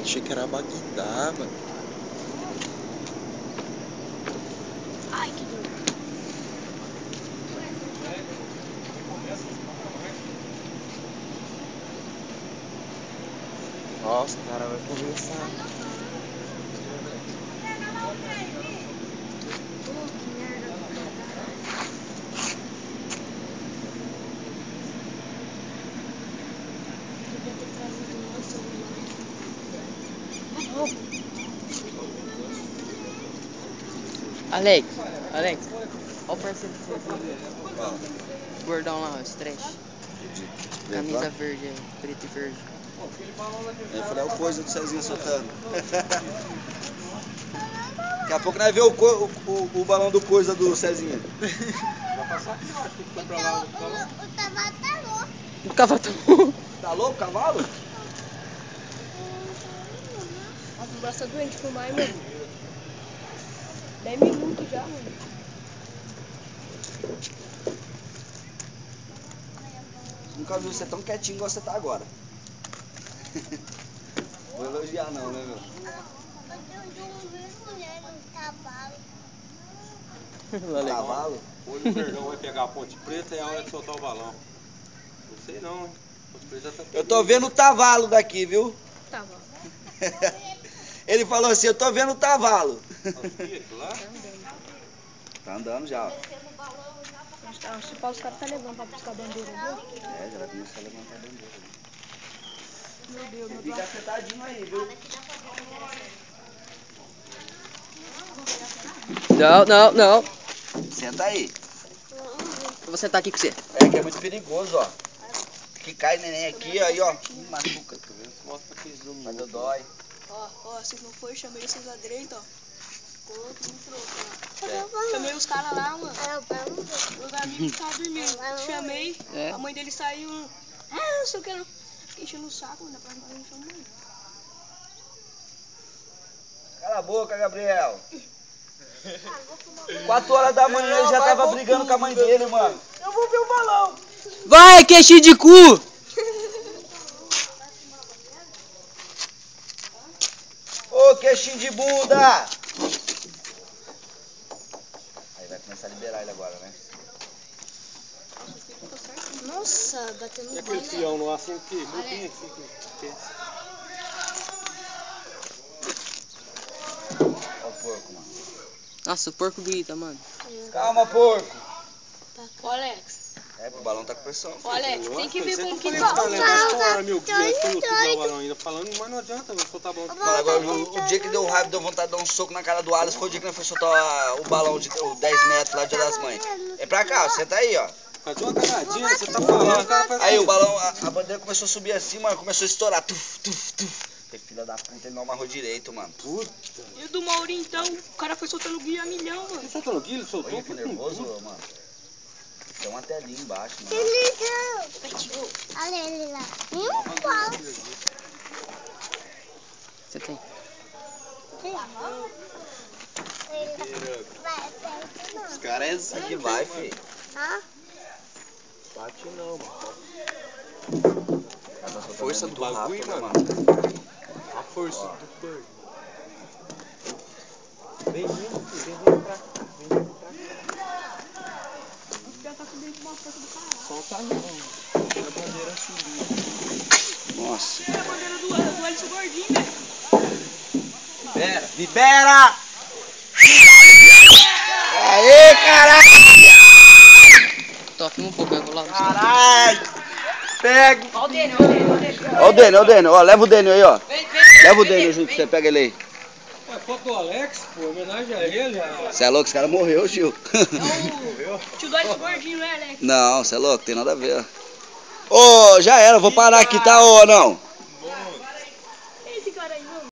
Achei que era Bagdá, mano. Ai, que dor. Nossa, o cara vai começar. Pô, que merda do caralho. Devia ter trazido o meu celular. Alex, olha o parceiro que você viu. Gordão lá, o Stretch. Camisa verde aí, preto e verde. Eu falei, é o coisa do Cezinho soltando. Daqui a pouco nós vemos o balão do coisa do Cezinho. Vai passar aqui, eu acho que foi pra lá. O cavalo tá louco. O cavalo tá louco. Tá louco o cavalo? Nossa, o braço tá doente pro mar, mano. 10 minutos já, mano. Nunca vi você tão quietinho igual você tá agora. Vou elogiar não, né, meu? Cavalo? Hoje o Verdão vai pegar a Ponte Preta e é a hora de soltar o balão. Não sei não, hein? Ponte Preta tá Eu tô vendo o Tavalo daqui, viu? Tá bom. Ele falou assim, eu tô vendo o Tavalo. lá? Tá andando já, ó. Os caras tá levando pra buscar a bandeira, viu? É, já vai começar a levantar a bandeira. Meu Deus, meu Fica sentadinho aí, viu? Não. Senta aí. Eu vou sentar aqui com você. É que é muito perigoso, ó. Que cai neném aqui, aí, ó. Machuca. Mostra aquele zoom. Mas dói. Ó, se não for, chamei esses lá direito, ó. Ficou muito louco lá. Chamei os caras lá, mano. Meus amigos estavam dormindo. Chamei, a mãe dele saiu. Não sei o que não. Fiquei enchendo o saco, mano. Pra não chamar mãe. Cala a boca, Gabriel. 4 horas da manhã ele já tava brigando com a mãe dele, mano. Eu vou ver o balão. Vai, queixinho de cu! Ô, queixinho de bunda. Aí vai começar a liberar ele agora, né? Nossa, batendo E aquele peão no assim que bem assim que Ó o porco, mano. Nossa, o porco grita, mano. Calma, porco. Ô, Alex. É, o balão tá com pressão. Ô, Alex, tem que ver como que tá. tá. Fora mil guias pro YouTube dar o balão ainda falando, mas não adianta, vai soltar balão. Mano, agora o dia que deu raiva, deu vontade de dar um soco na cara do Alisson, foi o dia que nós foi soltar o balão de 10 metros lá de Dia das Mães. É pra cá, senta aí, ó. Faz uma cagadinha, você tá falando, o cara faz Aí o balão, a bandeira começou a subir assim, mano, começou a estourar. Tuf. Que filha da puta, ele não amarrou direito, mano. Puta. E o do Maurinho, então, o cara foi soltando guia a milhão, mano. Ele soltou no guia, ele soltou. Olha que nervoso, mano. Tem uma telinha embaixo, mano. Olha ele lá. Você tem. Os caras é assim, Aqui vai, filho. Bate não, mano. A Força do bagulho, mano. A força do bagulho. Vem vindo, filho. Vem vindo pra cá. Os caras tá com dentro de uma força do caralho. Solta não. A bandeira subiu. Nossa. É a bandeira do Alisson Gordinho, velho. Libera! Aê, caralho! Toca um pouco, eu vou lá. Caralho! Pega! Ó o Dênio. Ó o Dênio, ó, leva o Dênio aí, ó. Leva o Dênio junto, você pega ele aí. Ué, foto do Alex, pô, homenagem a ele. Você é louco, esse cara morreu, tio. Tio do Alisson Gordinho, né, Alex? Não, você é louco, tem nada a ver. Ô, já era, vou parar aqui, tá ou não?